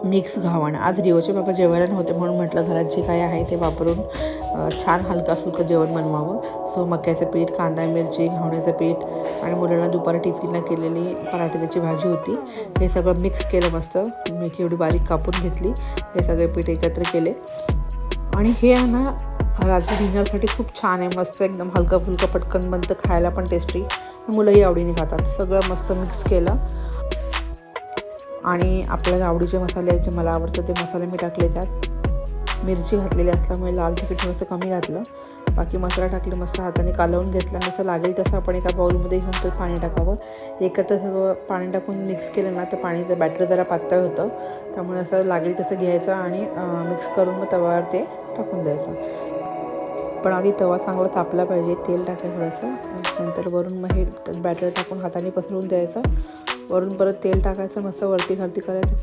Mix घावण. आज रिओचे बाबा जेवायला नव्हते म्हणून म्हटलं घरात जे काय आहे ते वापरून छान हलका फुलकं जेवण बनवावं. सो मक्याचं पीठ, कांदा मिरची, घावण्याचं पीठ आणि मुलांना दुपारी टिफिनला केलेली पराठ्याची भाजी होती. हे सगळं मिक्स केलं मस्त. मेथी एवढी बारीक कापून घेतली. हे सगळे पीठ एकत्र केले आणि हे ना रात्री डिनरसाठी खूप छान आहे. मस्त एकदम हलका फुलकं पटकन बनतं, खायला पण टेस्टी, मुलंही आवडीने खातात. सगळं मस्त मिक्स केलं आणि आपल्याला आवडीचे मसाले जे मला आवडतं ते मसाले मी टाकले. त्यात मिरची घातलेली असल्यामुळे लाल तिखट थोडंसं कमी घातलं. बाकी मसाला टाकले, मस्त हाताने कालवून घेतला. जसं लागेल तसं आपण एका बाउलमध्ये घेऊन तर पाणी टाकावं. एकत्र सगळं पाणी टाकून मिक्स केलं ना तर पाणीचं बॅटर जरा पातळ होतं. त्यामुळे असं लागेल तसं घ्यायचं आणि मिक्स करून मग तव्यावर ते टाकून द्यायचं. पण आधी तवा चांगला तापला पाहिजे. तेल टाकायचं थोडंसं, नंतर वरून मग हे बॅटर टाकून हाताने पसरवून द्यायचं. वरून परत तेल टाकायचं, मस्त वरती खालती करायचं.